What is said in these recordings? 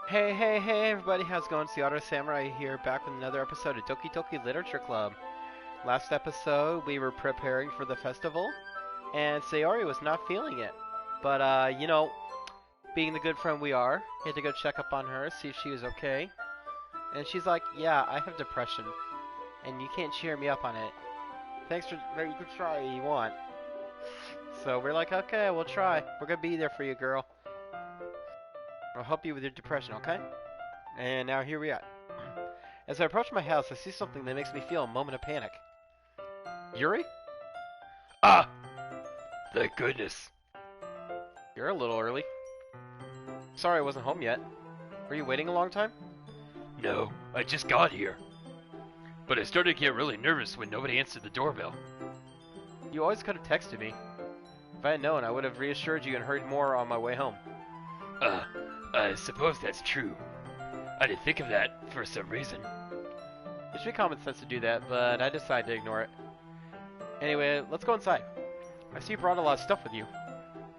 Hey everybody, how's it going? It's the Otter Samurai here, back with another episode of Doki Doki Literature Club. Last episode, we were preparing for the festival, and Sayori was not feeling it. But, being the good friend we are, we had to go check up on her, see if she was okay. And she's like, yeah, I have depression, and you can't cheer me up on it. Thanks for, you could try if you want. So we're like, okay, we'll try. We're gonna be there for you, girl. I'll help you with your depression, okay? And now here we are. As I approach my house, I see something that makes me feel a moment of panic. Yuri? Ah! Thank goodness. You're a little early. Sorry I wasn't home yet. Were you waiting a long time? No, I just got here. But I started to get really nervous when nobody answered the doorbell. You always could have texted me. If I had known, I would have reassured you and hurried more on my way home. I suppose that's true. I didn't think of that for some reason. It should be common sense to do that, but I decided to ignore it. Anyway, let's go inside. I see you brought a lot of stuff with you.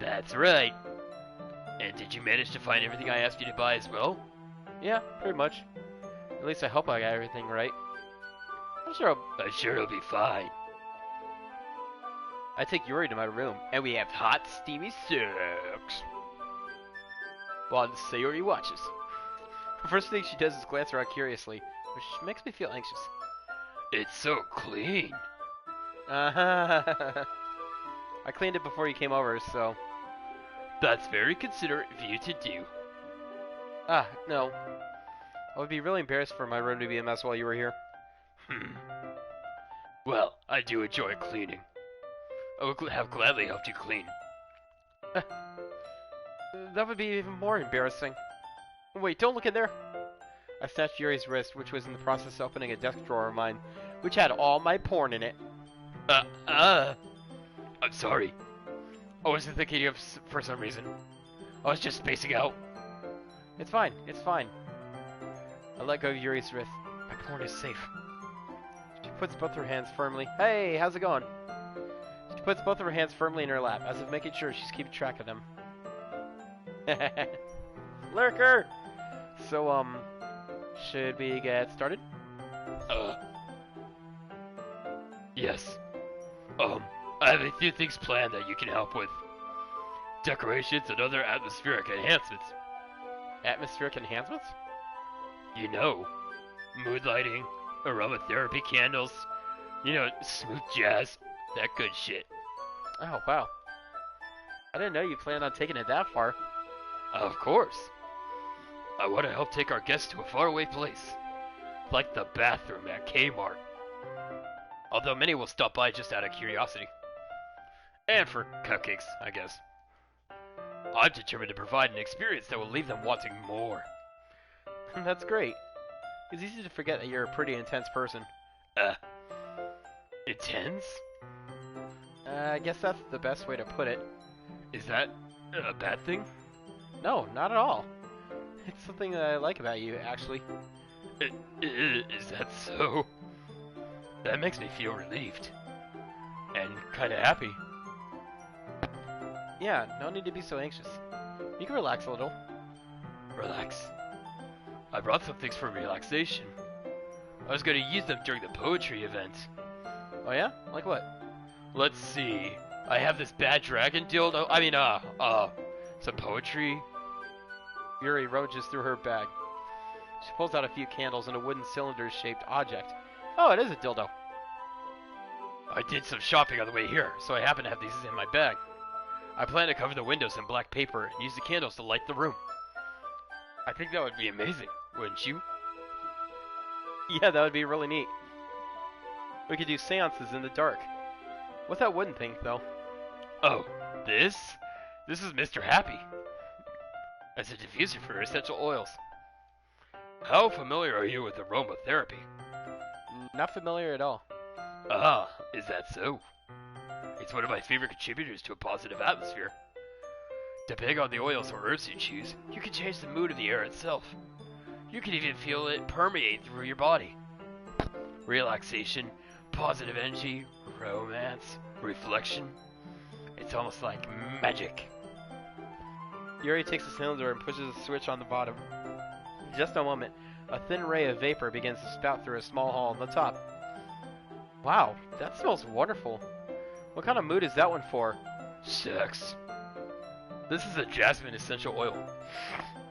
That's right. And did you manage to find everything I asked you to buy as well? Yeah, pretty much. At least I hope I got everything right. I'm sure it'll be fine. I take Yuri to my room, and we have hot, steamy sex. While Sayori watches. The first thing she does is glance around curiously, which makes me feel anxious. It's so clean. I cleaned it before you came over, so... That's very considerate of you to do. No. I would be really embarrassed for my room to be a mess while you were here. Well, I do enjoy cleaning. I would have gladly helped you clean. That would be even more embarrassing. Wait, don't look in there! I snatched Yuri's wrist, which was in the process of opening a desk drawer of mine, which had all my porn in it. I'm sorry. I wasn't thinking of for some reason. I was just spacing out. It's fine. I let go of Yuri's wrist. My porn is safe. She puts both her hands firmly... Hey, how's it going? She puts both of her hands firmly in her lap, as if making sure she's keeping track of them. Lurker! So, should we get started? Yes. I have a few things planned that you can help with. Decorations and other atmospheric enhancements. Atmospheric enhancements? You know, mood lighting, aromatherapy candles, smooth jazz, that good shit. Oh, wow. I didn't know you planned on taking it that far. Of course. I want to help take our guests to a faraway place, like the bathroom at Kmart. Although many will stop by just out of curiosity. And for cupcakes, I guess. I'm determined to provide an experience that will leave them wanting more. That's great. It's easy to forget that you're a pretty intense person. Intense? I guess that's the best way to put it. Is that a bad thing? No, not at all. It's something that I like about you, actually. Is that so? That makes me feel relieved. And kinda happy. Yeah, no need to be so anxious. You can relax a little. Relax. I brought some things for relaxation. I was gonna use them during the poetry event. Oh yeah? Like what? Let's see. I have this bad dragon dildo. Some poetry. Yuri rummages through her bag. She pulls out a few candles and a wooden cylinder-shaped object. Oh, it is a dildo. I did some shopping on the way here, so I happen to have these in my bag. I plan to cover the windows in black paper and use the candles to light the room. I think that would be amazing, wouldn't you? Yeah, that would be really neat. We could do seances in the dark. What's that wooden thing, though? Oh, this? This is Mr. Happy. It's a diffuser for essential oils. How familiar are you with aromatherapy? Not familiar at all. Ah, is that so? It's one of my favorite contributors to a positive atmosphere. Depending on the oils or herbs you choose, you can change the mood of the air itself. You can even feel it permeate through your body. Relaxation, positive energy, romance, reflection. It's almost like magic. Yuri takes the cylinder and pushes a switch on the bottom. In just a moment, a thin ray of vapor begins to spout through a small hall on the top. Wow, that smells wonderful. What kind of mood is that one for? Sex. This is a Jasmine Essential Oil.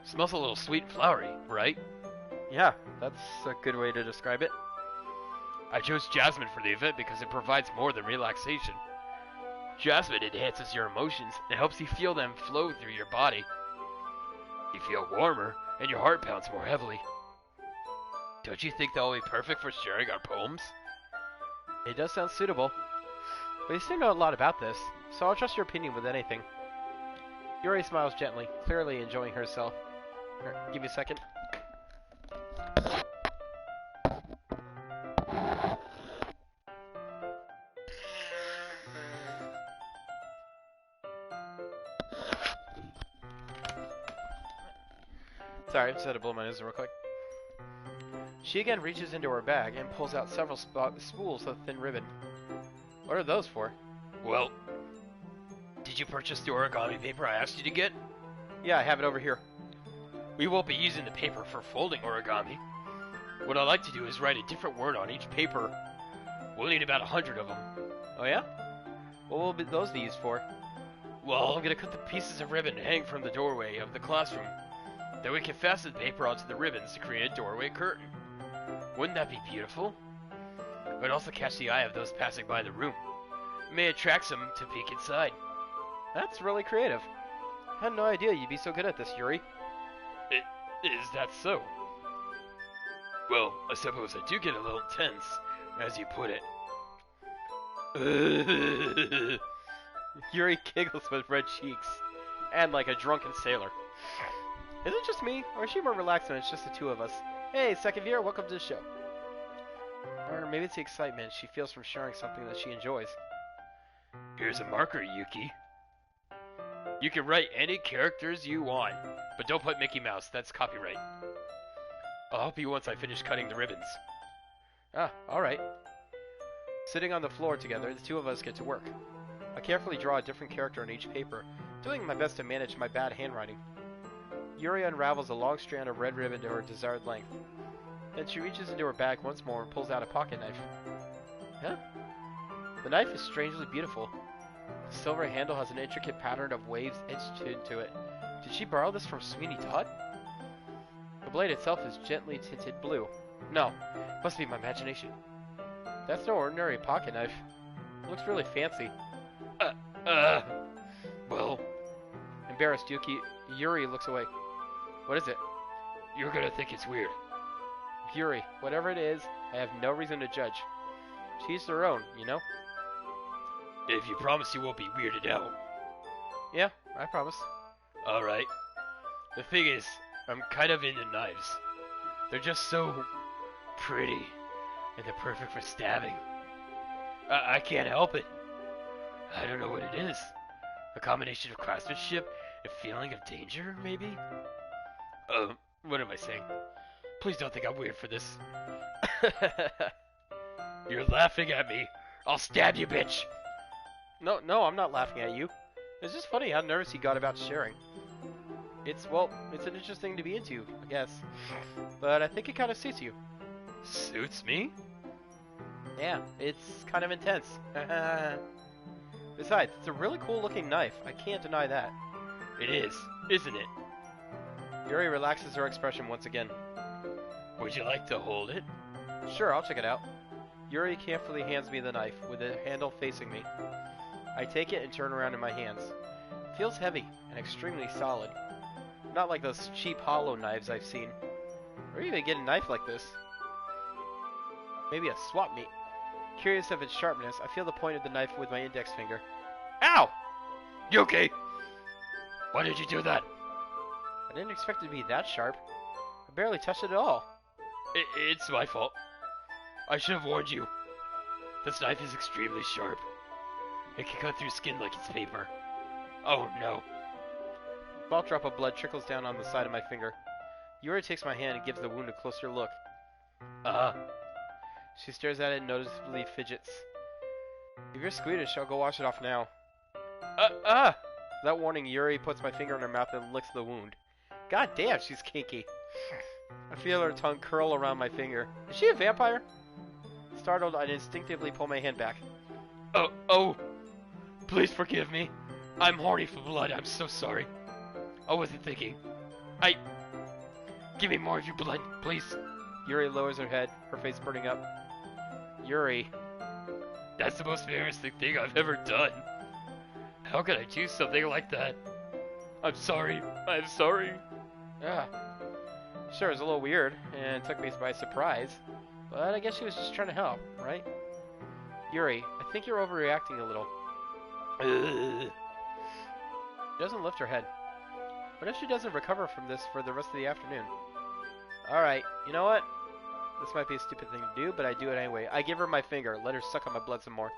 Smells a little sweet and flowery, right? Yeah, that's a good way to describe it. I chose Jasmine for the event because it provides more than relaxation. Jasmine enhances your emotions and helps you feel them flow through your body. You feel warmer and your heart pounds more heavily. Don't you think that will be perfect for sharing our poems? It does sound suitable. But you seem to know a lot about this, so I'll trust your opinion with anything. Yuri smiles gently, clearly enjoying herself. Here, give me a second. Sorry, just had to blow my nose real quick. She again reaches into her bag and pulls out several spools of thin ribbon. What are those for? Well, did you purchase the origami paper I asked you to get? Yeah, I have it over here. We won't be using the paper for folding origami. What I like to do is write a different word on each paper. We'll need about 100 of them. Oh yeah? What will those be used for? Well, I'm gonna cut the pieces of ribbon and hang from the doorway of the classroom. Then we can fasten the paper onto the ribbons to create a doorway curtain. Wouldn't that be beautiful? It would also catch the eye of those passing by the room. It may attract them to peek inside. That's really creative. I had no idea you'd be so good at this, Yuri. Is that so? Well, I suppose I do get a little tense, as you put it. Yuri giggles with red cheeks, and like a drunken sailor. Is it just me, or is she more relaxed when it's just the two of us? Hey, second viewer, welcome to the show. Or maybe it's the excitement she feels from sharing something that she enjoys. Here's a marker, Yuki. You can write any characters you want, but don't put Mickey Mouse, that's copyright. I'll help you once I finish cutting the ribbons. Ah, alright. Sitting on the floor together, the two of us get to work. I carefully draw a different character on each paper, doing my best to manage my bad handwriting. Yuri unravels a long strand of red ribbon to her desired length. Then she reaches into her bag once more and pulls out a pocket knife. Huh? The knife is strangely beautiful. The silver handle has an intricate pattern of waves etched into it. Did she borrow this from Sweeney Todd? The blade itself is gently tinted blue. No, must be my imagination. That's no ordinary pocket knife. It looks really fancy. Well... Embarrassed, Yuri looks away. What is it? You're gonna think it's weird. Yuri, whatever it is, I have no reason to judge. To each their own, you know? If you promise you won't be weirded out. Yeah, I promise. Alright. The thing is, I'm kind of into knives. They're just so pretty, and they're perfect for stabbing. I can't help it. I don't know what it is. A combination of craftsmanship and feeling of danger, maybe? What am I saying? Please don't think I'm weird for this. You're laughing at me. I'll stab you, bitch. No, I'm not laughing at you. It's just funny how nervous he got about sharing. It's an interesting to be into, I guess. But I think it kind of suits you. Suits me? Yeah, it's kind of intense. Besides, it's a really cool looking knife. I can't deny that. It is, isn't it? Yuri relaxes her expression once again. Would you like to hold it? Sure, I'll check it out. Yuri carefully hands me the knife, with the handle facing me. I take it and turn around in my hands. It feels heavy and extremely solid. Not like those cheap hollow knives I've seen. Where do you even get a knife like this? Maybe a swap meet. Curious of its sharpness, I feel the point of the knife with my index finger. Ow! You okay? Why did you do that? I didn't expect it to be that sharp. I barely touched it at all. It's my fault. I should have warned you. This knife is extremely sharp. It can cut through skin like it's paper. Oh no. A small drop of blood trickles down on the side of my finger. Yuri takes my hand and gives the wound a closer look. She stares at it and noticeably fidgets. If you're squeamish, I'll go wash it off now. Without warning, Yuri puts my finger in her mouth and licks the wound. God damn, she's kinky. I feel her tongue curl around my finger. Is she a vampire? Startled, I instinctively pull my hand back. Oh, please forgive me. I'm horny for blood, I'm so sorry. I wasn't thinking. Give me more of your blood, please. Yuri lowers her head, her face burning up. Yuri. That's the most embarrassing thing I've ever done. How could I do something like that? I'm sorry. Yeah. Sure, it was a little weird, and took me by surprise. But I guess she was just trying to help, right? Yuri, I think you're overreacting a little. She doesn't lift her head. What if she doesn't recover from this for the rest of the afternoon? Alright, you know what? This might be a stupid thing to do, but I do it anyway. I give her my finger, let her suck on my blood some more.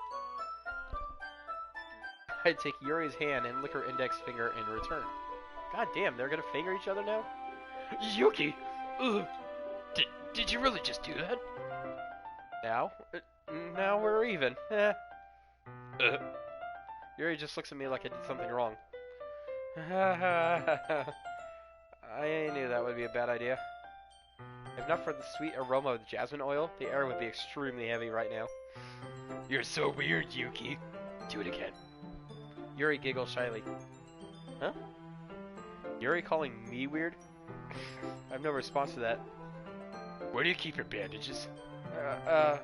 I take Yuri's hand and lick her index finger in return. God damn, they're gonna finger each other now? Yuki! Ugh. Did you really just do that? Now? Now we're even. Yuri just looks at me like I did something wrong. I knew that would be a bad idea. If not for the sweet aroma of the jasmine oil, the air would be extremely heavy right now. You're so weird, Yuki. Do it again. Yuri giggles shyly. Huh? Yuri calling me weird? I have no response to that. Where do you keep your bandages? I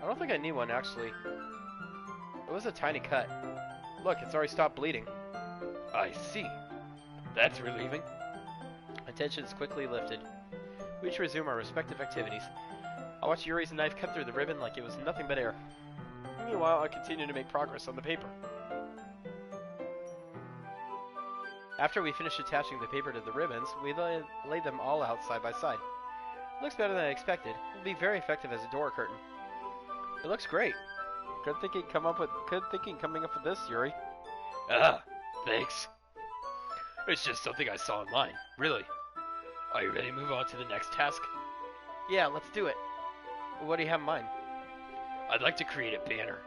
don't think I need one, actually. It was a tiny cut. Look, it's already stopped bleeding. I see. That's relieving. Attention is quickly lifted. We each resume our respective activities. I watch Yuri's knife cut through the ribbon like it was nothing but air. Meanwhile, I continue to make progress on the paper. After we finish attaching the paper to the ribbons, we lay them all out side by side. It looks better than I expected. It will be very effective as a door curtain. It looks great. Good thinking coming up with this, Yuri. Ah, thanks. It's just something I saw online. Really. Are you ready to move on to the next task? Yeah, let's do it. What do you have in mind? I'd like to create a banner.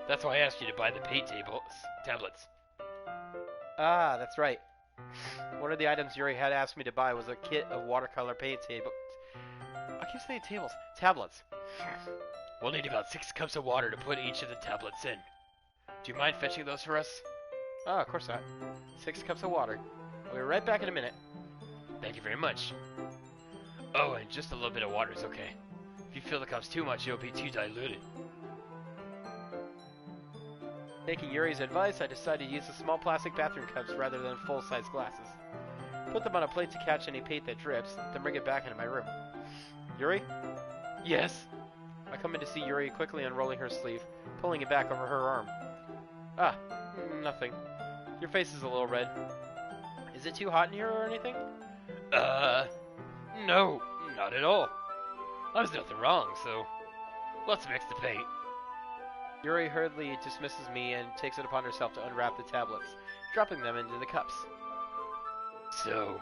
That's why I asked you to buy the paint tablets. Ah, that's right. One of the items Yuri had asked me to buy was a kit of watercolor paint tables. I keep saying tables. Tablets. We'll need about 6 cups of water to put each of the tablets in. Do you mind fetching those for us? Oh, of course not. 6 cups of water. I'll be right back in a minute. Thank you very much. Oh, and just a little bit of water is okay. If you fill the cups too much, it'll be too diluted. Taking Yuri's advice, I decided to use the small plastic bathroom cups rather than full-size glasses. Put them on a plate to catch any paint that drips, then bring it back into my room. Yuri? Yes? I come in to see Yuri quickly unrolling her sleeve, pulling it back over her arm. Ah, nothing. Your face is a little red. Is it too hot in here or anything? No, not at all. There's nothing wrong, so let's mix the paint. Yuri hurriedly dismisses me and takes it upon herself to unwrap the tablets, dropping them into the cups. So,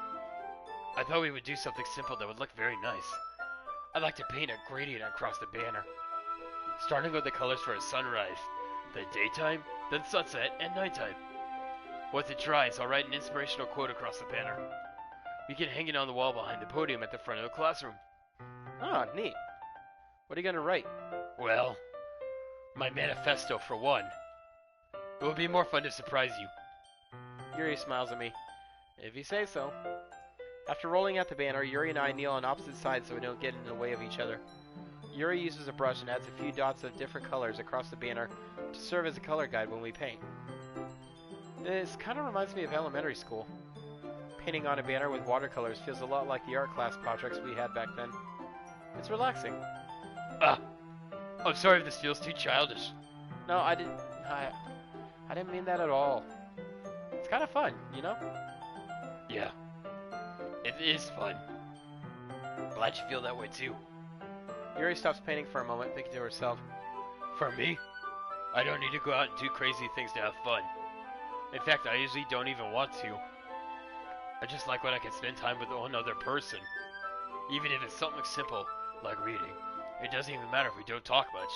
I thought we would do something simple that would look very nice. I'd like to paint a gradient across the banner, starting with the colors for a sunrise, then daytime, then sunset, and nighttime. Once it dries, I'll write an inspirational quote across the banner. We can hang it on the wall behind the podium at the front of the classroom. Ah, neat. What are you gonna write? Well, my manifesto for one. It will be more fun to surprise you. Yuri smiles at me. If you say so. After rolling out the banner, Yuri and I kneel on opposite sides so we don't get in the way of each other. Yuri uses a brush and adds a few dots of different colors across the banner to serve as a color guide when we paint. This kind of reminds me of elementary school. Painting on a banner with watercolors feels a lot like the art class projects we had back then. It's relaxing. I'm sorry if this feels too childish. No, I didn't mean that at all. It's kind of fun, you know? Yeah, it is fun. Glad you feel that way too. Yuri stops painting for a moment, thinking to herself. For me, I don't need to go out and do crazy things to have fun. In fact, I usually don't even want to. I just like when I can spend time with one other person. Even if it's something simple, like reading. It doesn't even matter if we don't talk much.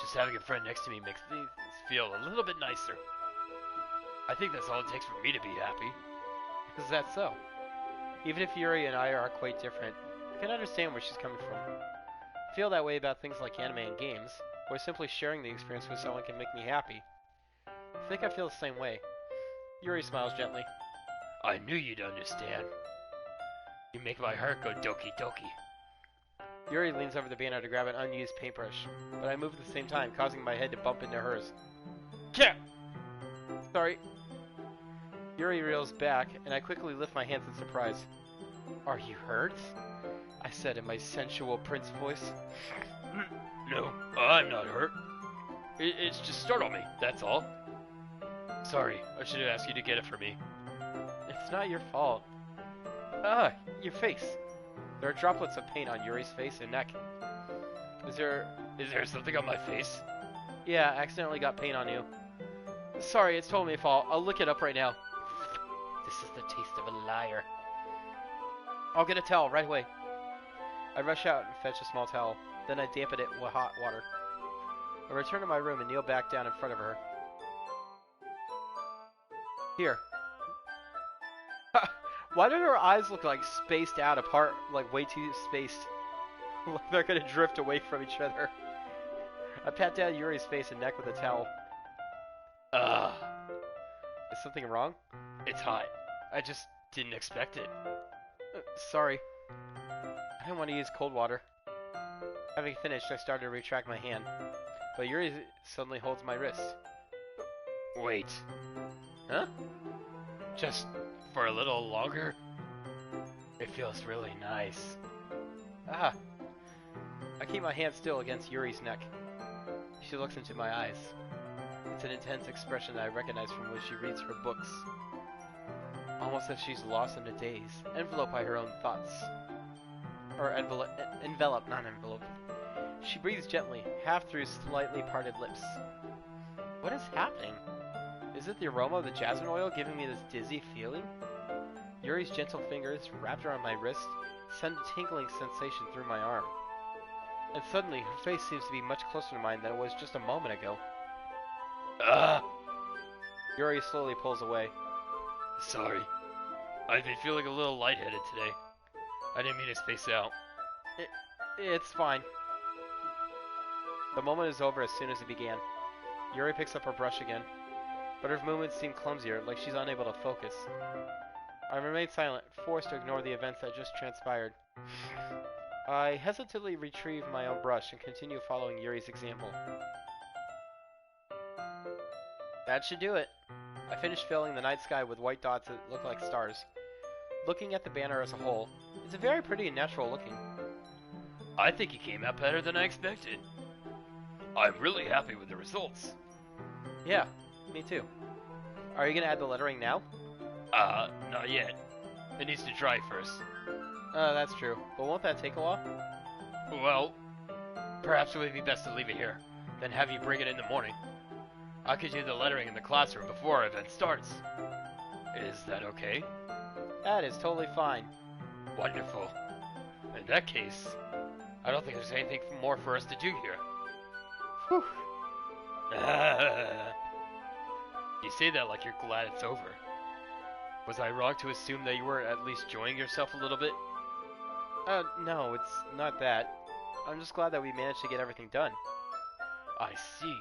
Just having a friend next to me makes things feel a little bit nicer. I think that's all it takes for me to be happy. Is that so? Even if Yuri and I are quite different, I can understand where she's coming from. I feel that way about things like anime and games, where simply sharing the experience with someone can make me happy. I think I feel the same way. Yuri smiles gently. I knew you'd understand. You make my heart go Doki Doki. Yuri leans over the banner to grab an unused paintbrush, but I move at the same time, causing my head to bump into hers. Yeah! Sorry. Yuri reels back, and I quickly lift my hands in surprise. Are you hurt? I said in my sensual prince voice. No, I'm not hurt. It's just startled me, that's all. Sorry, I should have asked you to get it for me. It's not your fault. Ah, your face. There are droplets of paint on Yuri's face and neck. Is there something on my face? Yeah, I accidentally got paint on you. Sorry, it's totally my fault. I'll look it up right now. This is the taste of a liar. I'll get a towel right away. I rush out and fetch a small towel. Then I dampen it with hot water. I return to my room and kneel back down in front of her. Here. Why do her eyes look like spaced out apart, like way too spaced? Like they're gonna drift away from each other. I pat down Yuri's face and neck with a towel. Is something wrong? It's hot. I just didn't expect it. Sorry. I didn't want to use cold water. Having finished, I started to retract my hand, but Yuri suddenly holds my wrist. Wait. Huh? Just for a little longer? It feels really nice. Ah. I keep my hand still against Yuri's neck. She looks into my eyes. It's an intense expression that I recognize from when she reads her books. Almost as she's lost in a daze, enveloped by her own thoughts. Or enveloped, not enveloped. She breathes gently, half through slightly parted lips. What is happening? Is it the aroma of the jasmine oil giving me this dizzy feeling? Yuri's gentle fingers, wrapped around my wrist, send a tingling sensation through my arm. And suddenly, her face seems to be much closer to mine than it was just a moment ago. Yuri slowly pulls away. Sorry. I've been feeling a little lightheaded today. I didn't mean to space out. It's fine. The moment is over as soon as it began. Yuri picks up her brush again, but her movements seem clumsier, like she's unable to focus. I remain silent, forced to ignore the events that just transpired. I hesitantly retrieve my own brush and continue following Yuri's example. That should do it. I finished filling the night sky with white dots that look like stars. Looking at the banner as a whole, it's very pretty and natural looking. I think it came out better than I expected. I'm really happy with the results. Yeah, me too. Are you gonna add the lettering now? Not yet. It needs to dry first. That's true. But won't that take a while? Well, perhaps it would be best to leave it here, then have you bring it in the morning. I could do the lettering in the classroom before our event starts. Is that okay? That is totally fine. Wonderful. In that case, I don't think there's anything more for us to do here. Whew. You say that like you're glad it's over. Was I wrong to assume that you were at least enjoying yourself a little bit? No, it's not that. I'm just glad that we managed to get everything done. I see.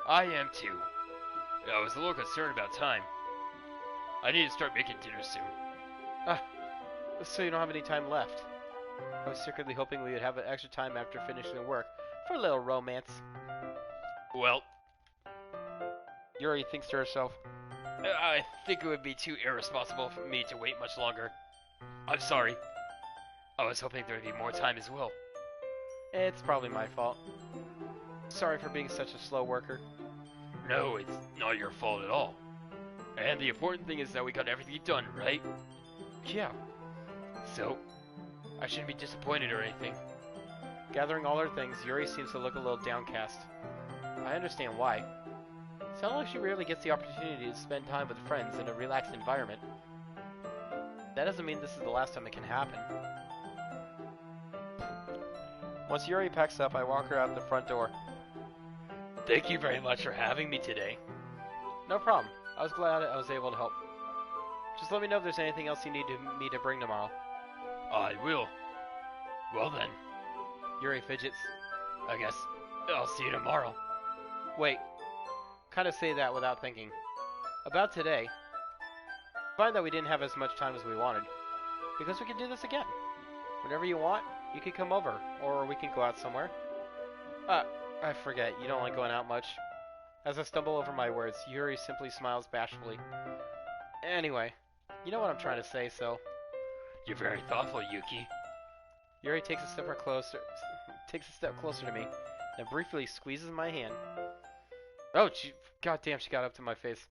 I am too. I was a little concerned about time. I need to start making dinner soon. So you don't have any time left. I was secretly hoping we would have extra time after finishing the work for a little romance. Well, Yuri thinks to herself, I think it would be too irresponsible for me to wait much longer. I'm sorry. I was hoping there would be more time as well. It's probably my fault. Sorry for being such a slow worker. No, it's not your fault at all. And the important thing is that we got everything done, right? Yeah. So, I shouldn't be disappointed or anything. Gathering all her things, Yuri seems to look a little downcast. I understand why. Sounds like she rarely gets the opportunity to spend time with friends in a relaxed environment. That doesn't mean this is the last time it can happen. Once Yuri packs up, I walk her out the front door. Thank you very much for having me today. No problem. I was glad I was able to help. Just Just let me know if there's anything else you need me to bring tomorrow. I will. Well then, Yuri fidgets. I guess I'll see you tomorrow. Wait. Kind of say that without thinking. About today. Find that we didn't have as much time as we wanted. Because we can do this again. Whenever you want, you can come over. Or we can go out somewhere. I forget. You don't like going out much. As I stumble over my words, Yuri simply smiles bashfully. Anyway, you know what I'm trying to say, so... You're very thoughtful, Yuki. Yuri takes a step closer to me, and briefly squeezes my hand. Oh, goddamn, she got up to my face.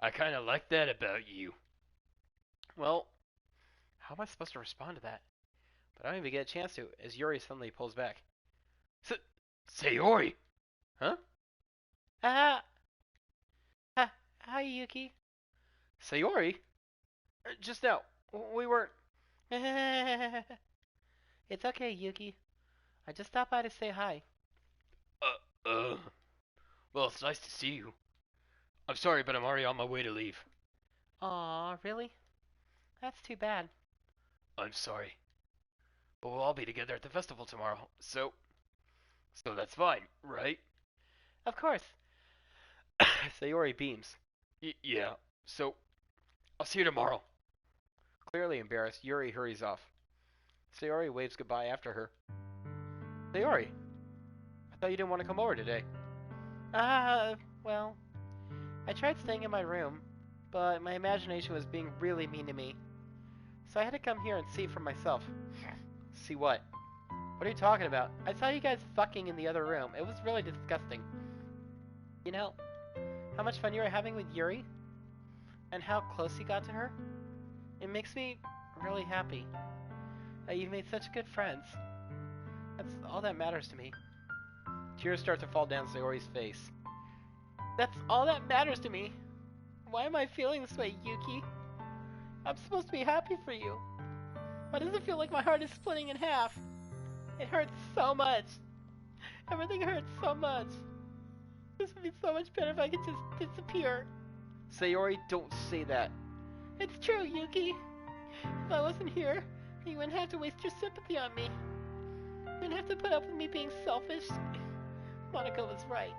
I kind of like that about you. Well, how am I supposed to respond to that? But I don't even get a chance to, as Yuri suddenly pulls back. Sayori! Huh? Hi, Yuki. Sayori? Just now, we weren't... It's okay, Yuki. I just stopped by to say hi. Well, it's nice to see you. I'm sorry, but I'm already on my way to leave. Aw, really? That's too bad. I'm sorry. But we'll all be together at the festival tomorrow, so that's fine, right? Of course. Sayori beams. Yeah, so I'll see you tomorrow. Clearly embarrassed, Yuri hurries off. Sayori waves goodbye after her. Sayori, I thought you didn't want to come over today. Well, I tried staying in my room, but my imagination was being really mean to me. So I had to come here and see for myself. See what? What are you talking about? I saw you guys fucking in the other room. It was really disgusting. You know, how much fun you were having with Yuri? And how close you got to her? It makes me really happy. You've made such good friends. That's all that matters to me. Tears start to fall down Sayori's face. That's all that matters to me. Why am I feeling this way, Yuki? I'm supposed to be happy for you. Why does it feel like my heart is splitting in half? It hurts so much. Everything hurts so much. This would be so much better if I could just disappear. Sayori, don't say that. It's true, Yuki. If I wasn't here, you wouldn't have to waste your sympathy on me. You wouldn't have to put up with me being selfish. Monica was right.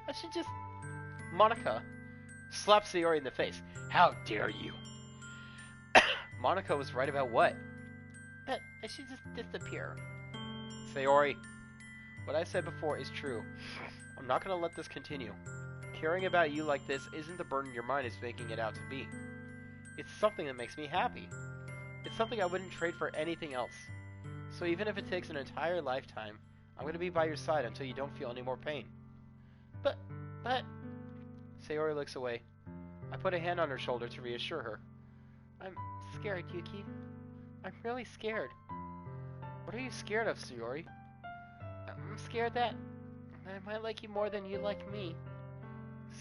I should just... Monica slaps Sayori in the face. How dare you? Monica was right about what? That I should just disappear. Sayori, what I said before is true. I'm not going to let this continue. Caring about you like this isn't the burden your mind is making it out to be. It's something that makes me happy. It's something I wouldn't trade for anything else. So even if it takes an entire lifetime, I'm going to be by your side until you don't feel any more pain. But... Sayori looks away. I put a hand on her shoulder to reassure her. I'm scared, Yuki. I'm really scared. What are you scared of, Sayori? I'm scared that I might like you more than you like me.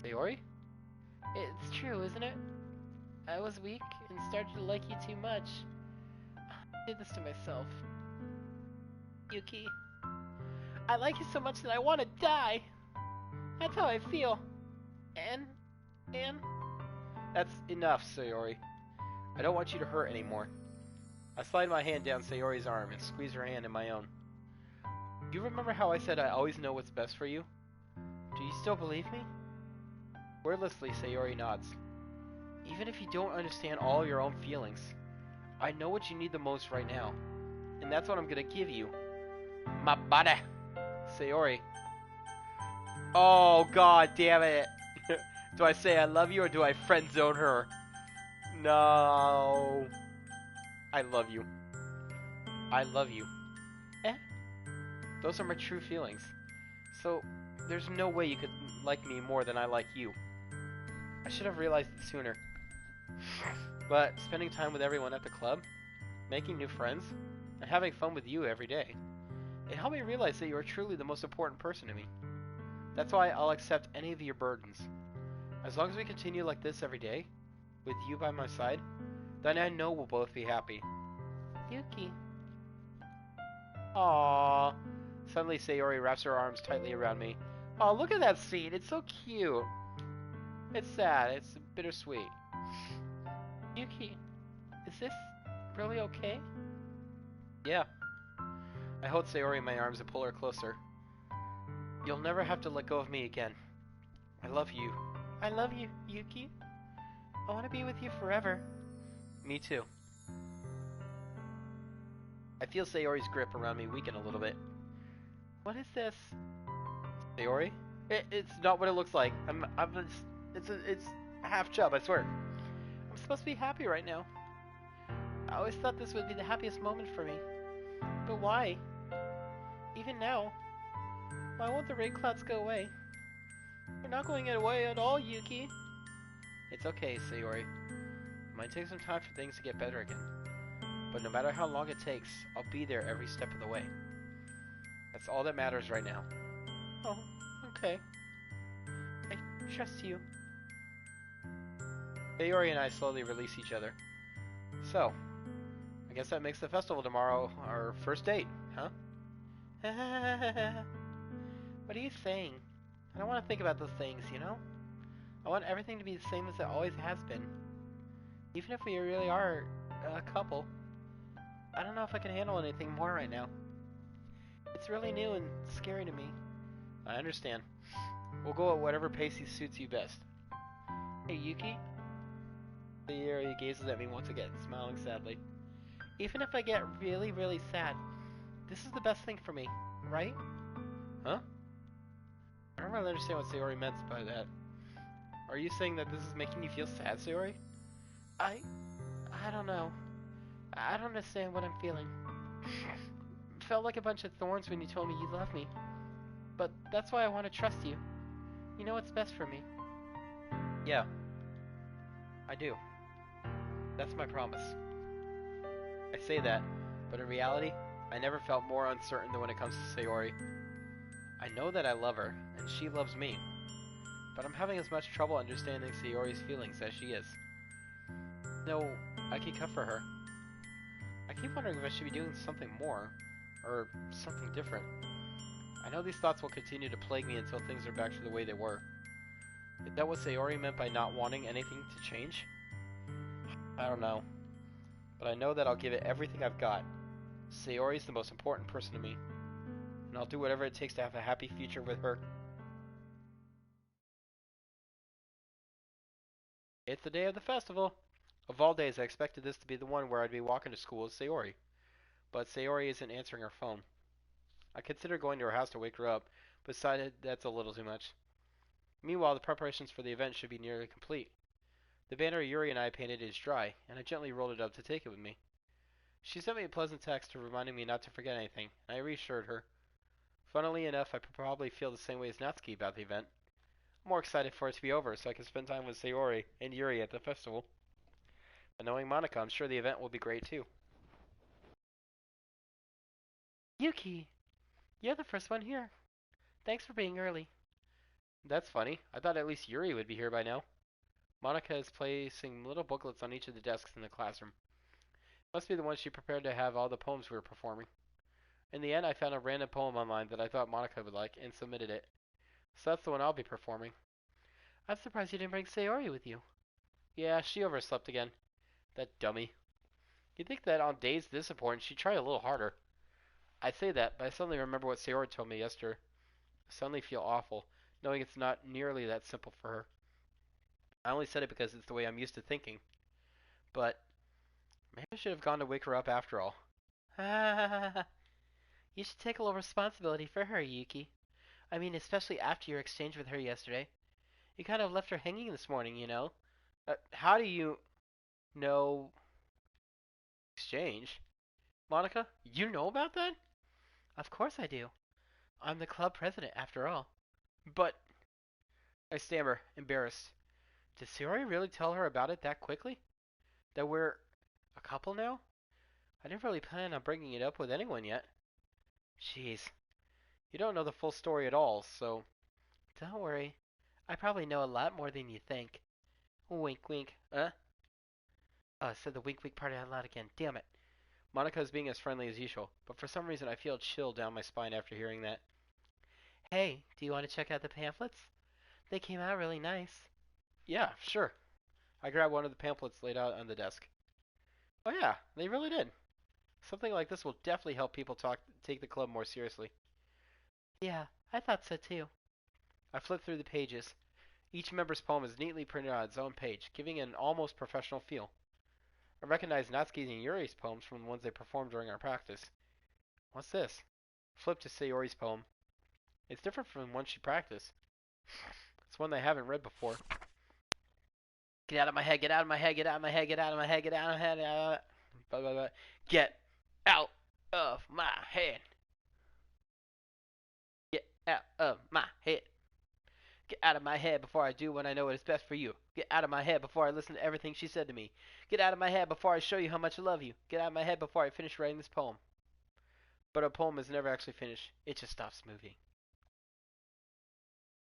Sayori? It's true, isn't it? I was weak and started to like you too much. I did this to myself. Yuki, I like you so much that I want to die. That's how I feel. And... That's enough, Sayori. I don't want you to hurt anymore. I slide my hand down Sayori's arm and squeeze her hand in my own. Do you remember how I said I always know what's best for you? Do you still believe me? Wordlessly, Sayori nods. Even if you don't understand all your own feelings, I know what you need the most right now. And that's what I'm gonna give you. My body. Sayori. Oh, god damn it. Do I say I love you or do I friend zone her? No. I love you. I love you. Those are my true feelings. So, there's no way you could like me more than I like you. I should have realized it sooner. But spending time with everyone at the club, making new friends, and having fun with you every day, it helped me realize that you are truly the most important person to me. That's why I'll accept any of your burdens. As long as we continue like this every day, with you by my side, then I know we'll both be happy. Yuki. Aww. Suddenly Sayori wraps her arms tightly around me. Oh, look at that scene. It's so cute. It's sad. It's bittersweet. Yuki, is this really okay? Yeah. I hold Sayori in my arms and pull her closer. You'll never have to let go of me again. I love you. I love you, Yuki. I want to be with you forever. Me too. I feel Sayori's grip around me weaken a little bit. What is this? Sayori? It's not what it looks like. It's half chub, I swear. I'm supposed to be happy right now. I always thought this would be the happiest moment for me. But why? Even now? Why won't the rain clouds go away? They're not going away at all, Yuki. It's okay, Sayori. It might take some time for things to get better again. But no matter how long it takes, I'll be there every step of the way. That's all that matters right now. Oh, okay. I trust you. Sayori and I slowly release each other. So, I guess that makes the festival tomorrow our first date, huh? What are you saying? I don't want to think about those things, you know? I want everything to be the same as it always has been. Even if we really are a couple. I don't know if I can handle anything more right now. It's really new and scary to me. I understand. We'll go at whatever pace suits you best. Hey, Yuki? Sayori gazes at me once again, smiling sadly. Even if I get really, really sad, this is the best thing for me, right? Huh? I don't really understand what Sayori meant by that. Are you saying that this is making you feel sad, Sayori? I don't know. I don't understand what I'm feeling. Felt like a bunch of thorns when you told me you love me. But that's why I want to trust you. You know what's best for me. Yeah. I do. That's my promise. I say that, but in reality, I never felt more uncertain than when it comes to Sayori. I know that I love her, and she loves me. But I'm having as much trouble understanding Sayori's feelings as she is. No, I can comfort her. I keep wondering if I should be doing something more, or something different. I know these thoughts will continue to plague me until things are back to the way they were. Is that what Sayori meant by not wanting anything to change? I don't know. But I know that I'll give it everything I've got. Sayori is the most important person to me, and I'll do whatever it takes to have a happy future with her. It's the day of the festival. Of all days, I expected this to be the one where I'd be walking to school with Sayori. But Sayori isn't answering her phone. I considered going to her house to wake her up, but decided that's a little too much. Meanwhile, the preparations for the event should be nearly complete. The banner Yuri and I painted is dry, and I gently rolled it up to take it with me. She sent me a pleasant text reminding me not to forget anything, and I reassured her. Funnily enough, I probably feel the same way as Natsuki about the event. I'm more excited for it to be over so I can spend time with Sayori and Yuri at the festival. But knowing Monica, I'm sure the event will be great too. Yuki, you're the first one here. Thanks for being early. That's funny. I thought at least Yuri would be here by now. Monica is placing little booklets on each of the desks in the classroom. Must be the one she prepared to have all the poems we were performing. In the end, I found a random poem online that I thought Monica would like and submitted it. So that's the one I'll be performing. I'm surprised you didn't bring Sayori with you. Yeah, she overslept again. That dummy. You'd think that on days this important she'd try a little harder. I say that, but I suddenly remember what Sayori told me yesterday. I suddenly feel awful, knowing it's not nearly that simple for her. I only said it because it's the way I'm used to thinking. But maybe I should have gone to wake her up after all. You should take a little responsibility for her, Yuki. I mean, especially after your exchange with her yesterday. You kind of left her hanging this morning, you know. How do you know exchange? Monica, you know about that? Of course I do. I'm the club president, after all. But, I stammer, embarrassed. Did Sayori really tell her about it that quickly? That we're a couple now? I didn't really plan on bringing it up with anyone yet. Jeez, you don't know the full story at all, so... Don't worry. I probably know a lot more than you think. Wink wink. Oh, I said the wink wink part out loud again. Damn it. Monica is being as friendly as usual, but for some reason I feel a chill down my spine after hearing that. Hey, do you want to check out the pamphlets? They came out really nice. Yeah, sure. I grabbed one of the pamphlets laid out on the desk. Oh yeah, they really did. Something like this will definitely help people take the club more seriously. Yeah, I thought so too. I flipped through the pages. Each member's poem is neatly printed on its own page, giving it an almost professional feel. I recognized Natsuki's and Yuri's poems from the ones they performed during our practice. What's this? Flip to Sayori's poem. It's different from the one she practiced. It's one they haven't read before. Get out of my head, get out of my head, get out of my head, get out of my head, get out of my head, blah, blah, blah. Get out of my head. Get out of my head. Get out of my head before I do what I know is best for you. Get out of my head before I listen to everything she said to me. Get out of my head before I show you how much I love you. Get out of my head before I finish writing this poem. But a poem is never actually finished. It just stops moving.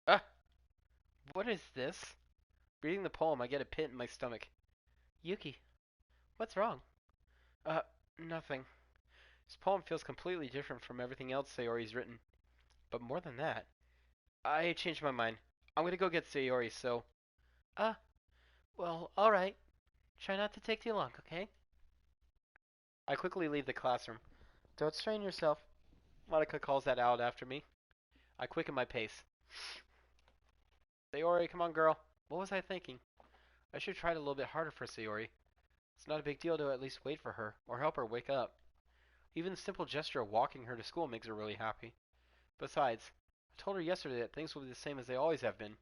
Ah! What is this? Reading the poem, I get a pit in my stomach. Yuki, what's wrong? Nothing. This poem feels completely different from everything else Sayori's written. But more than that, I changed my mind. I'm gonna go get Sayori, so... well, alright. Try not to take too long, okay? I quickly leave the classroom. Don't strain yourself. Monica calls that out after me. I quicken my pace. Sayori, come on, girl. What was I thinking? I should try it a little bit harder for Sayori. It's not a big deal to at least wait for her, or help her wake up. Even the simple gesture of walking her to school makes her really happy. Besides, I told her yesterday that things will be the same as they always have been.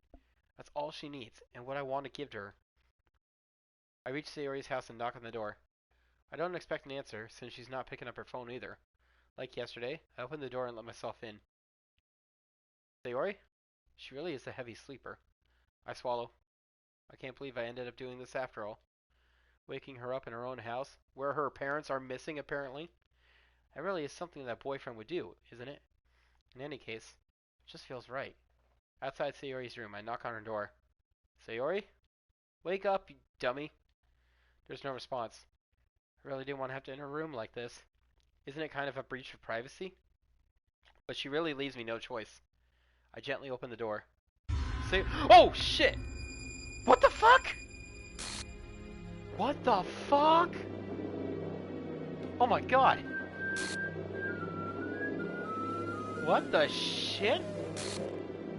That's all she needs, and what I want to give to her. I reach Sayori's house and knock on the door. I don't expect an answer, since she's not picking up her phone either. Like yesterday, I open the door and let myself in. Sayori? She really is a heavy sleeper. I swallow. I can't believe I ended up doing this after all. Waking her up in her own house, where her parents are missing apparently. That really is something that boyfriend would do, isn't it? In any case, it just feels right. Outside Sayori's room, I knock on her door. Sayori? Wake up, you dummy. There's no response. I really didn't want to have to enter a room like this. Isn't it kind of a breach of privacy? But she really leaves me no choice. I gently open the door. Oh, shit! What the fuck? What the fuck? Oh my god. What the shit?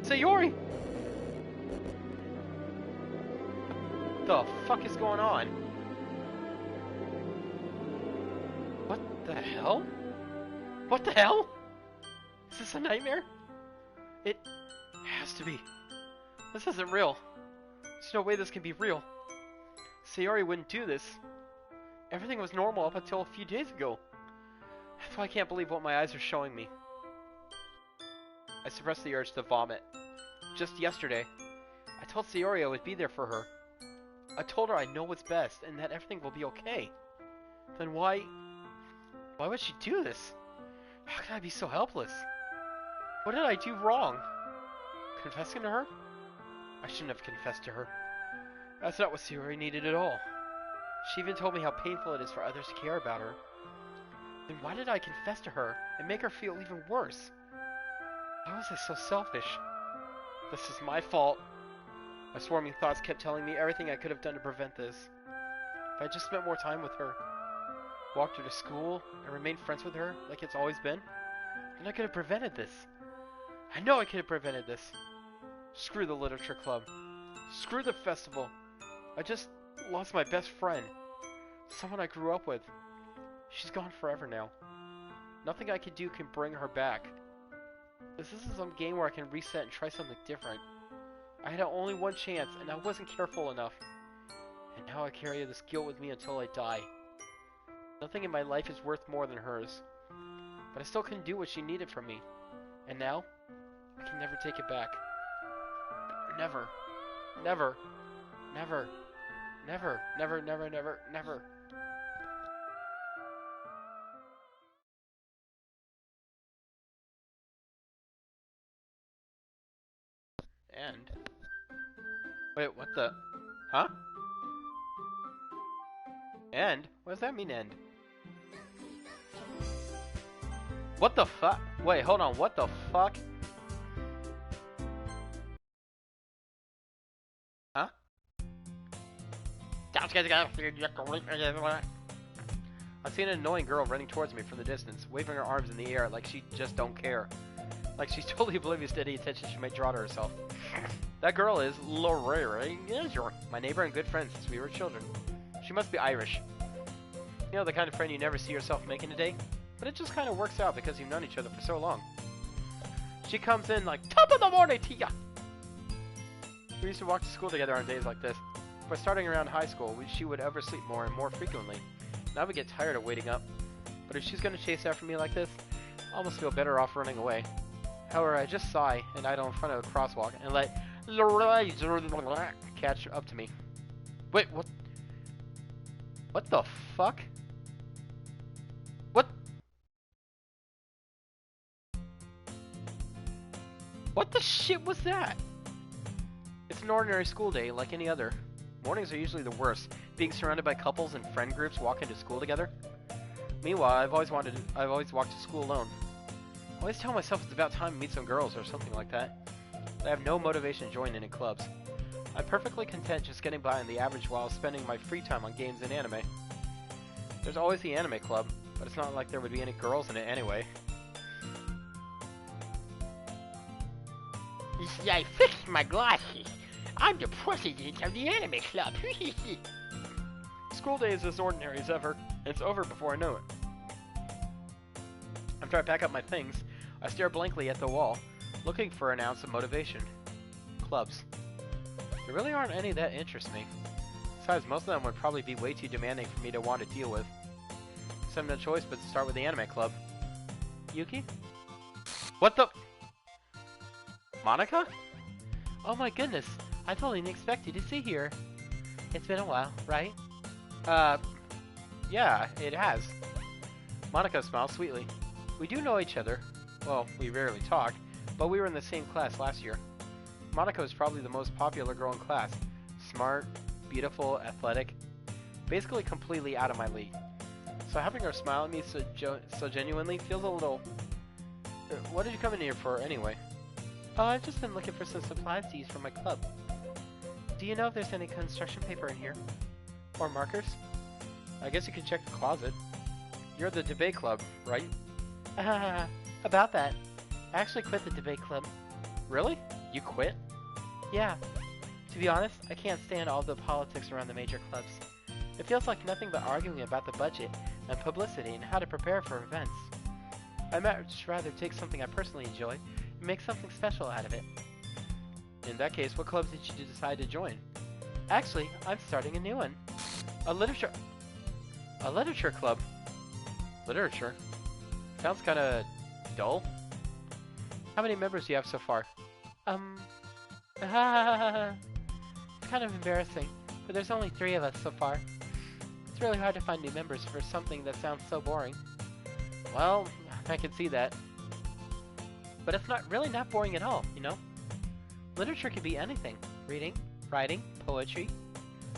Sayori! What the fuck is going on? What the hell? What the hell? Is this a nightmare? It has to be. This isn't real. There's no way this can be real. Sayori wouldn't do this. Everything was normal up until a few days ago. That's why I can't believe what my eyes are showing me. I suppressed the urge to vomit. Just yesterday, I told Sayori I would be there for her. I told her I know what's best and that everything will be okay. Then why would she do this? How can I be so helpless? What did I do wrong? Confessing to her? I shouldn't have confessed to her. That's not what Sayori needed at all. She even told me how painful it is for others to care about her. Then why did I confess to her and make her feel even worse? Why was I so selfish? This is my fault. My swarming thoughts kept telling me everything I could have done to prevent this. If I just spent more time with her, walked her to school, and remained friends with her like it's always been, then I could have prevented this. I know I could have prevented this. Screw the literature club. Screw the festival. I just lost my best friend. Someone I grew up with. She's gone forever now. Nothing I can do can bring her back. This isn't some game where I can reset and try something different. I had only one chance, and I wasn't careful enough. And now I carry this guilt with me until I die. Nothing in my life is worth more than hers. But I still couldn't do what she needed from me. And now, I can never take it back. Never. Never. Never. Never. Never, never, never, never. And... Wait, what the... Huh? End? What does that mean, end? What the fuck? Wait, hold on, what the fuck? Huh? I see an annoying girl running towards me from the distance, waving her arms in the air like she just don't care. Like she's totally oblivious to any attention she might draw to herself. That girl is Lorraine, my neighbor and good friend since we were children. She must be Irish. You know, the kind of friend you never see yourself making a day? But it just kind of works out because you've known each other for so long. She comes in like, top of the morning to ya! We used to walk to school together on days like this. But starting around high school, she would oversleep more and more frequently. And I would get tired of waiting up. But if she's going to chase after me like this, I almost feel better off running away. However, I just sigh and idle in front of a crosswalk and let Lorraine catch up to me. Wait, what? What the fuck? What? What the shit was that? It's an ordinary school day like any other. Mornings are usually the worst, being surrounded by couples and friend groups walking to school together. Meanwhile, I've always walked to school alone. I always tell myself it's about time to meet some girls or something like that. But I have no motivation to join any clubs. I'm perfectly content just getting by on the average while spending my free time on games and anime. There's always the anime club, but it's not like there would be any girls in it anyway. I fixed my glasses. I'm the president of the anime club. School day is as ordinary as ever, and it's over before I know it. After I pack up my things, I stare blankly at the wall, looking for an ounce of motivation. Clubs. There really aren't any that interest me. Besides, most of them would probably be way too demanding for me to want to deal with. So I have no choice but to start with the anime club. Yuki? What the? Monica? Oh my goodness, I totally didn't expect you to see here. It's been a while, right? Yeah, it has. Monica smiles sweetly. We do know each other. Well, we rarely talk, but we were in the same class last year. Monica is probably the most popular girl in class. Smart, beautiful, athletic. Basically completely out of my league. So having her smile at me so genuinely feels a little... What did you come in here for anyway? Oh, I've just been looking for some supplies to use for my club. Do you know if there's any construction paper in here? Or markers? I guess you can check the closet. You're the debate club, right? About that. I actually quit the debate club. Really? You quit? Yeah. To be honest, I can't stand all the politics around the major clubs. It feels like nothing but arguing about the budget and publicity and how to prepare for events. I'd much rather take something I personally enjoy and make something special out of it. In that case, what clubs did you decide to join? Actually, I'm starting a new one. A literature club. Literature? Sounds kinda dull. How many members do you have so far? It's kind of embarrassing, but there's only 3 of us so far. It's really hard to find new members for something that sounds so boring. Well, I can see that. But it's not boring at all, you know? Literature can be anything. Reading, writing, poetry.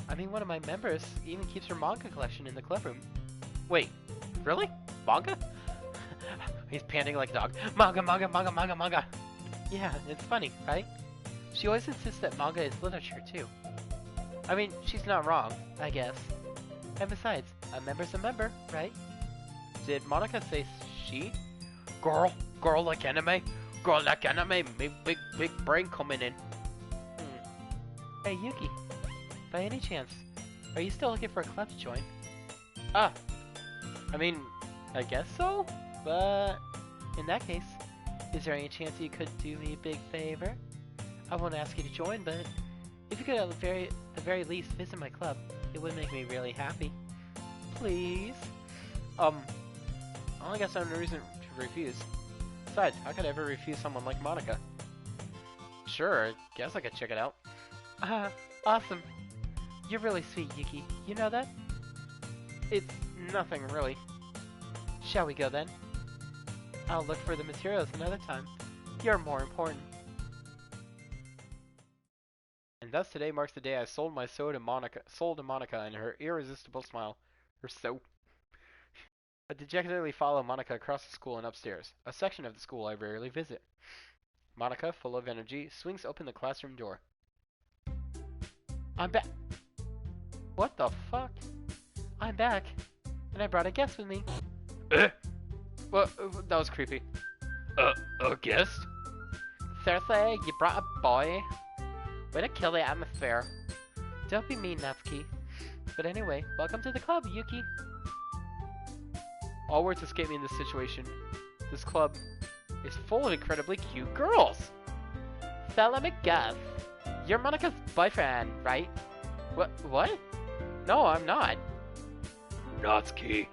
I mean, one of my members even keeps her manga collection in the clubroom. Wait, really? Manga? He's panting like a dog. Manga, manga, manga, manga, manga. Yeah, it's funny, right? She always insists that manga is literature, too. I mean, she's not wrong, I guess. And besides, a member's a member, right? Did Monica say she? Girl like anime? Girl like anime? Big brain coming in. Hey, Yuki. By any chance, are you still looking for a club to join? I mean, I guess so, but in that case, is there any chance you could do me a big favor? I won't ask you to join, but if you could at the very least visit my club, it would make me really happy. Please? I only got some reason to refuse. Besides, how could I ever refuse someone like Monica? Sure, I guess I could check it out. Awesome. You're really sweet, Yuki. You know that? It's nothing, really. Shall we go then? I'll look for the materials another time. You're more important. And thus today marks the day I sold my soul to Monica and her irresistible smile. Her soap. I dejectedly follow Monica across the school and upstairs, a section of the school I rarely visit. Monica, full of energy, swings open the classroom door. I'm back. What the fuck? I'm back, and I brought a guest with me. Eh? Well, that was creepy. A guest? Seriously, you brought a boy? Way to kill the atmosphere. Don't be mean, Natsuki. But anyway, welcome to the club, Yuki. All words escape me in this situation. This club is full of incredibly cute girls. So let me guess. You're Monika's boyfriend, right? What? No, I'm not. Natsuki.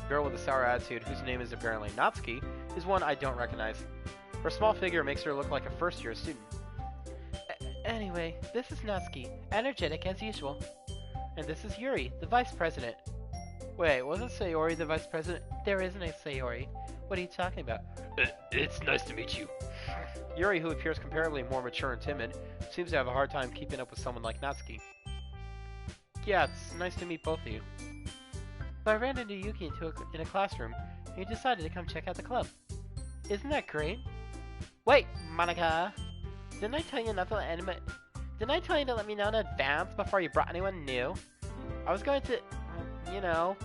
Girl with a sour attitude, whose name is apparently Natsuki, is one I don't recognize. Her small figure makes her look like a first-year student. Anyway, this is Natsuki, energetic as usual. And this is Yuri, the vice president. Wait, wasn't Sayori the vice president? There isn't a Sayori. What are you talking about? It's nice to meet you. Yuri, who appears comparably more mature and timid, seems to have a hard time keeping up with someone like Natsuki. Yeah, it's nice to meet both of you. So I ran into Yuki in a classroom, and he decided to come check out the club. Isn't that great? Wait, Monika! Didn't I tell you not to Didn't I tell you to let me know in advance before you brought anyone new? I was going to, you know.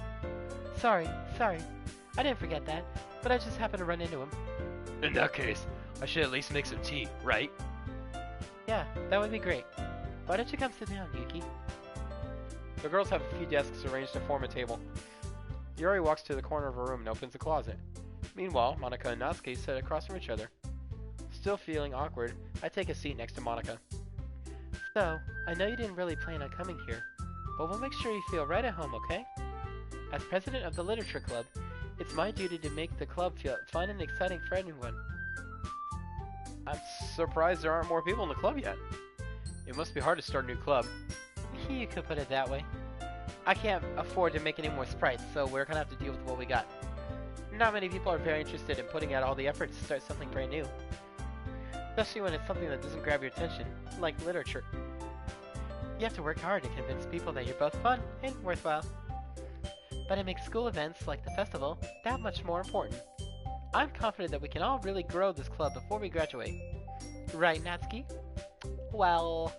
Sorry. I didn't forget that, but I just happened to run into him. In that case, I should at least make some tea, right? Yeah, that would be great. Why don't you come sit down, Yuki? The girls have a few desks arranged to form a table. Yuri walks to the corner of her room and opens a closet. Meanwhile, Monika and Natsuki sit across from each other. Still feeling awkward, I take a seat next to Monika. So, I know you didn't really plan on coming here, but we'll make sure you feel right at home, okay? As president of the literature club, it's my duty to make the club feel fun and exciting for everyone. I'm surprised there aren't more people in the club yet. It must be hard to start a new club. You could put it that way. I can't afford to make any more sprites, so we're gonna have to deal with what we got. Not many people are very interested in putting out all the effort to start something brand new. Especially when it's something that doesn't grab your attention, like literature. You have to work hard to convince people that you're both fun and worthwhile. But it makes school events like the festival that much more important. I'm confident that we can all really grow this club before we graduate. Right, Natsuki? Well,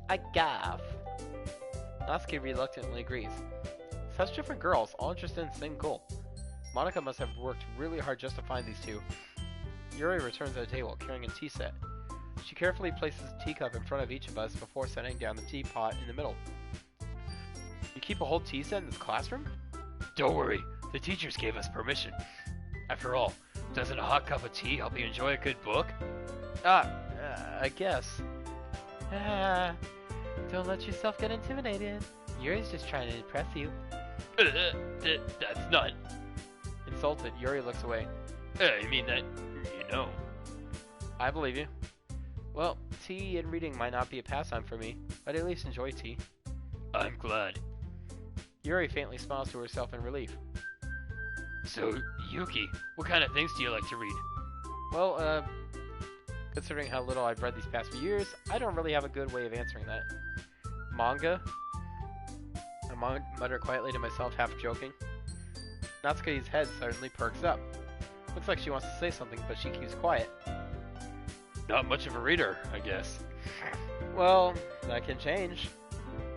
I guess. Natsuki reluctantly agrees. Such different girls, all interested in the same goal. Monika must have worked really hard just to find these two. Yuri returns to the table, carrying a tea set. She carefully places a teacup in front of each of us before setting down the teapot in the middle. You keep a whole tea set in this classroom? Don't worry, the teachers gave us permission. After all, doesn't a hot cup of tea help you enjoy a good book? I guess. Don't let yourself get intimidated. Yuri's just trying to impress you. That's not... Insulted, Yuri looks away. I mean that, you know. I believe you. Well, tea and reading might not be a pastime for me, but I at least enjoy tea. I'm glad. Yuri faintly smiles to herself in relief. So, Yuki, what kind of things do you like to read? Well, considering how little I've read these past few years, I don't really have a good way of answering that. Manga? I mutter quietly to myself, half joking. Natsuki's head suddenly perks up. Looks like she wants to say something, but she keeps quiet. Not much of a reader, I guess. Well, that can change.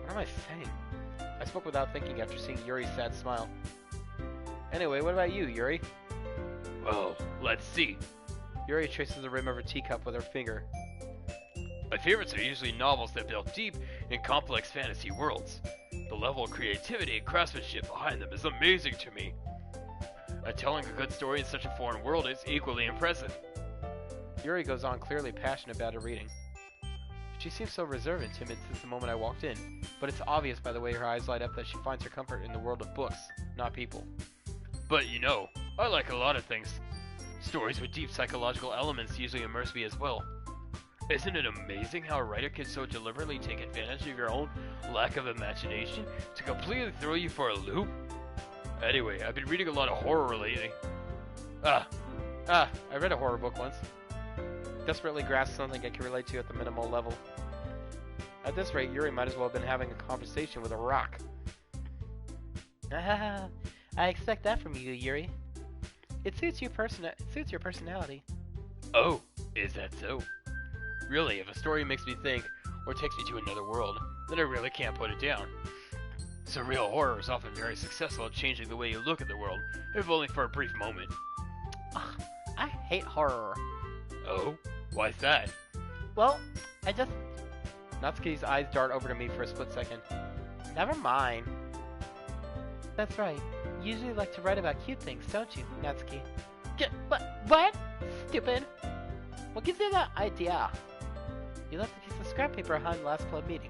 What am I saying? I spoke without thinking after seeing Yuri's sad smile. Anyway, what about you, Yuri? Well, let's see. Yuri traces the rim of her teacup with her finger. My favorites are usually novels that delve deep in complex fantasy worlds. The level of creativity and craftsmanship behind them is amazing to me. Telling a good story in such a foreign world is equally impressive. Yuri goes on, clearly passionate about her reading. She seems so reserved and timid since the moment I walked in, but it's obvious by the way her eyes light up that she finds her comfort in the world of books, not people. But you know, I like a lot of things. Stories with deep psychological elements usually immerse me as well. Isn't it amazing how a writer can so deliberately take advantage of your own lack of imagination to completely throw you for a loop? Anyway, I've been reading a lot of horror lately. I read a horror book once. Desperately grasped something I can relate to at the minimal level. At this rate, Yuri might as well have been having a conversation with a rock. I expect that from you, Yuri. It suits your personality. Oh, is that so? Really, if a story makes me think, or takes me to another world, then I really can't put it down. Surreal horror is often very successful at changing the way you look at the world, if only for a brief moment. Ugh, I hate horror. Oh? Why's that? Well, I just... Natsuki's eyes dart over to me for a split second. Never mind. That's right. You usually like to write about cute things, don't you, Natsuki? What? Stupid. What gives you that idea? You left a piece of scrap paper behind last club meeting.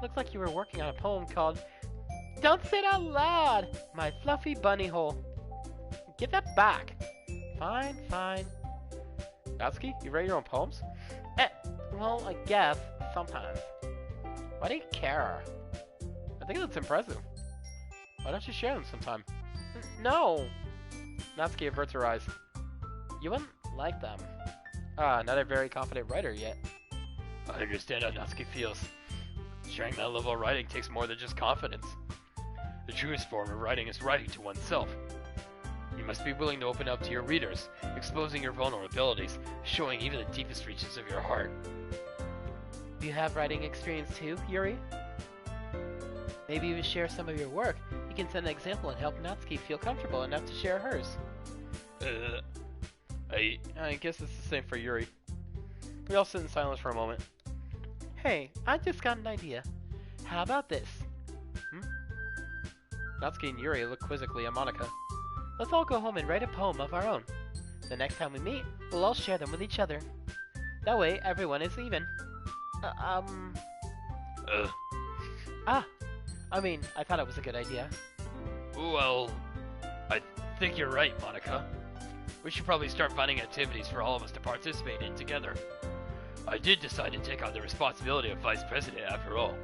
Looks like you were working on a poem called Don't Say It Out Loud, My Fluffy Bunny Hole. Give that back. Fine. Natsuki, you write your own poems? Well, I guess, sometimes. Why do you care? I think that's impressive. Why don't you share them sometime? No! Natsuki averts her eyes. You wouldn't like them. Not a very confident writer yet. I understand how Natsuki feels. Sharing that level of writing takes more than just confidence. The truest form of writing is writing to oneself. You must be willing to open up to your readers, exposing your vulnerabilities, showing even the deepest reaches of your heart. Do you have writing experience too, Yuri? Maybe you share some of your work. You can set an example and help Natsuki feel comfortable enough to share hers. I guess it's the same for Yuri. We all sit in silence for a moment. Hey, I just got an idea. How about this? Natsuki and Yuri look quizzically at Monika. Let's all go home and write a poem of our own. The next time we meet, we'll all share them with each other. That way, everyone is even. I thought it was a good idea. Well, I think you're right, Monika. We should probably start finding activities for all of us to participate in together. I did decide to take on the responsibility of vice president after all.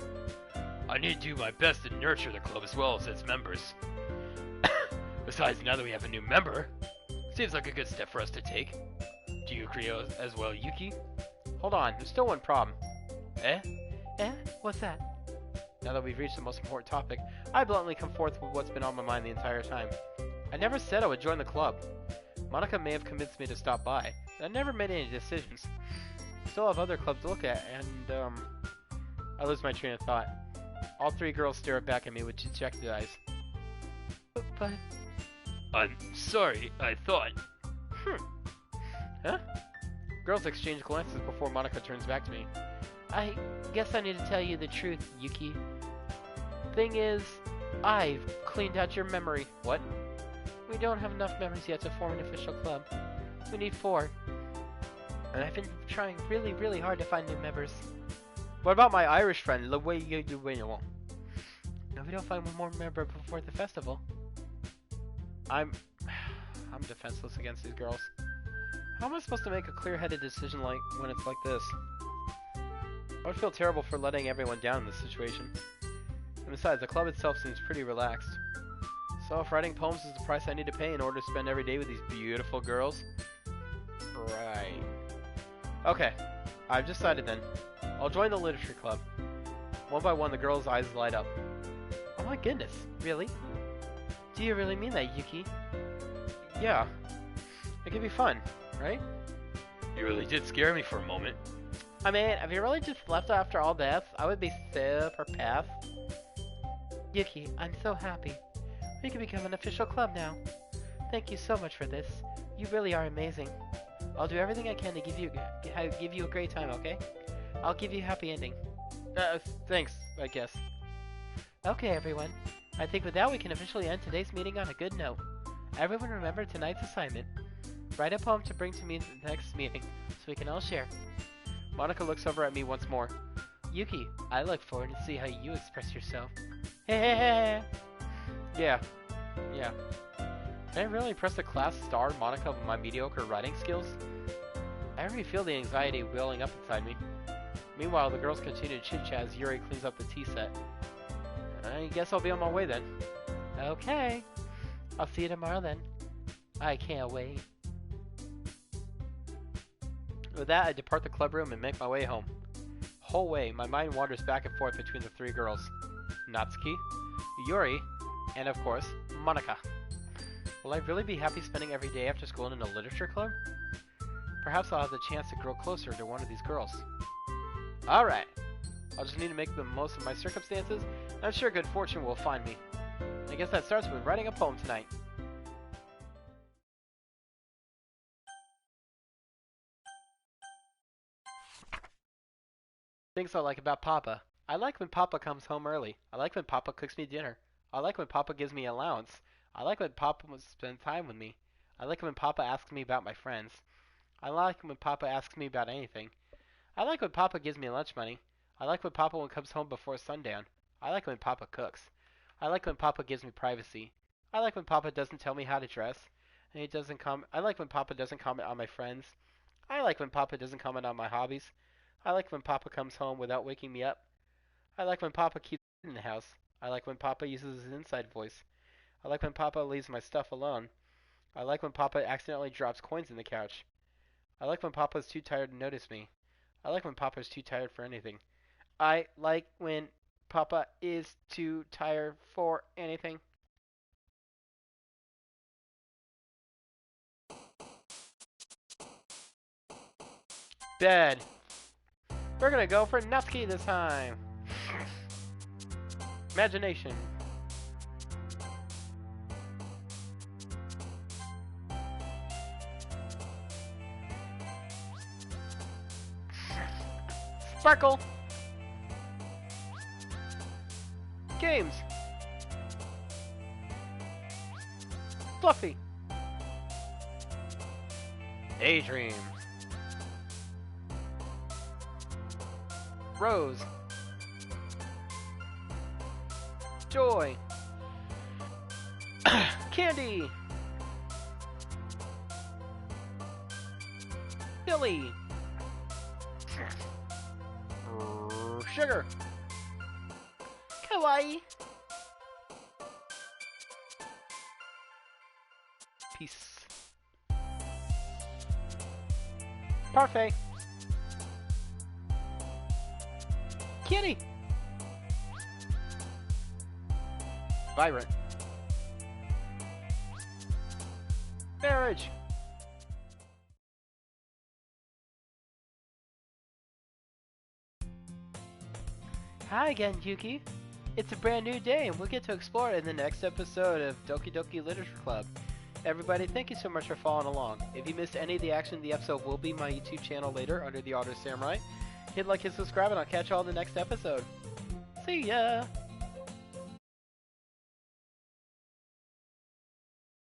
I need to do my best to nurture the club as well as its members. Besides, now that we have a new member, seems like a good step for us to take. Do you agree as well, Yuki? Hold on, there's still one problem. Eh? What's that? Now that we've reached the most important topic, I bluntly come forth with what's been on my mind the entire time. I never said I would join the club. Monika may have convinced me to stop by, but I never made any decisions. Still have other clubs to look at, and, I lose my train of thought. All three girls stare back at me with dejected eyes. But... I'm sorry, I thought... Huh? Girls exchange glances before Monika turns back to me. I guess I need to tell you the truth, Yuki. Thing is, I've cleaned out your memory. What? We don't have enough memories yet to form an official club. We need 4. And I've been trying really, really hard to find new members. What about my Irish friend, Luigi? No, we don't find one more member before the festival. I'm defenseless against these girls. How am I supposed to make a clear-headed decision when it's like this? I would feel terrible for letting everyone down in this situation. And besides, the club itself seems pretty relaxed. So if writing poems is the price I need to pay in order to spend every day with these beautiful girls... Right. Okay, I've decided then. I'll join the literature club. One by one, the girls' eyes light up. Oh my goodness, really? Do you really mean that, Yuki? Yeah. It could be fun, right? You really did scare me for a moment. I mean, if you really just left after all this, I would be super pissed. Yuki, I'm so happy. We can become an official club now. Thank you so much for this. You really are amazing. I'll do everything I can to give you a great time, okay? I'll give you a happy ending. Thanks, I guess. Okay, everyone. I think with that we can officially end today's meeting on a good note. Everyone remember tonight's assignment. Write a poem to bring to me in the next meeting, so we can all share. Monika looks over at me once more. Yuki, I look forward to see how you express yourself. Yeah. Can I really press the class star Monika with my mediocre writing skills? I already feel the anxiety welling up inside me. Meanwhile, the girls continue to chit-chat as Yuri cleans up the tea set. I guess I'll be on my way then. Okay. I'll see you tomorrow then. I can't wait. With that, I depart the club room and make my way home. Whole way, my mind wanders back and forth between the 3 girls. Natsuki, Yuri, and of course, Monika. Will I really be happy spending every day after school in a literature club? Perhaps I'll have the chance to grow closer to one of these girls. Alright, I'll just need to make the most of my circumstances, and I'm sure good fortune will find me. I guess that starts with writing a poem tonight. Things I like about Papa. I like when Papa comes home early. I like when Papa cooks me dinner. I like when Papa gives me allowance. I like when Papa spends time with me. I like when Papa asks me about my friends. I like when Papa asks me about anything. I like when Papa gives me lunch money. I like when Papa comes home before sundown. I like when Papa cooks. I like when Papa gives me privacy. I like when Papa doesn't tell me how to dress. And he doesn't I like when Papa doesn't comment on my friends. I like when Papa doesn't comment on my hobbies. I like when Papa comes home without waking me up. I like when Papa keeps in the house. I like when Papa uses his inside voice. I like when Papa leaves my stuff alone. I like when Papa accidentally drops coins in the couch. I like when Papa's too tired to notice me. I like when Papa's too tired for anything. I like when Papa is too tired for anything. Dead. We're gonna go for Natsuki this time. Imagination. Sparkle. Games. Fluffy. Daydream. Rose. Joy. Candy. Billy. Sugar. Kawaii. Peace. Parfait. Kitty. Vibrant. Marriage. Hi again, Yuki. It's a brand new day, and we'll get to explore it in the next episode of Doki Doki Literature Club. Everybody, thank you so much for following along. If you missed any of the action, the episode will be my YouTube channel later under the Auto Samurai. Hit like and subscribe, and I'll catch you all in the next episode. See ya!